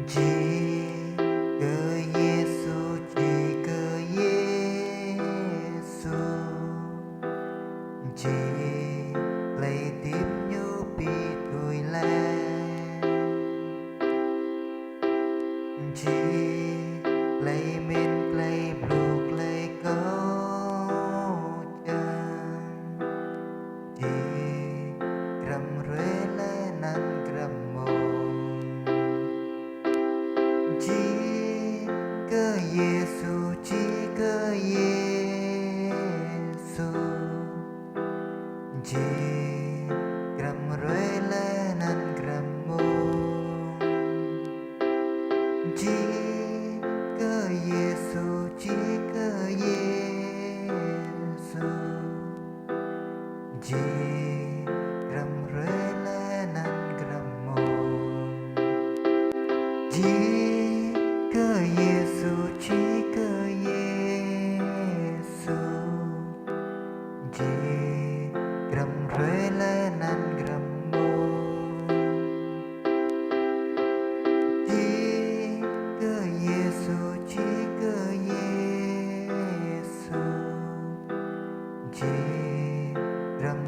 Chỉ cơ Giêsu, chỉ cơ Giêsu, chỉ lấy tiếp nhu bị tuổi lên, chỉ lấy min lấy bluộc lấy câu chân, chỉ cầm rễ lên năn cầm mồm. Chỉ cơ Giêsu, chỉ cơ Giêsu, chỉ cầm rễ lên năn cầm mồm. Chỉ cơ Giêsu, chỉ cơ Giêsu, chỉ cầm rễ lên năn cầm mồm. Chỉ cơ Giêsu, chỉ cơ Giêsu, chỉ cầm rễ lên năn cầm mồm. Chỉ cơ Giêsu, chỉ cơ Giêsu, chỉ cầm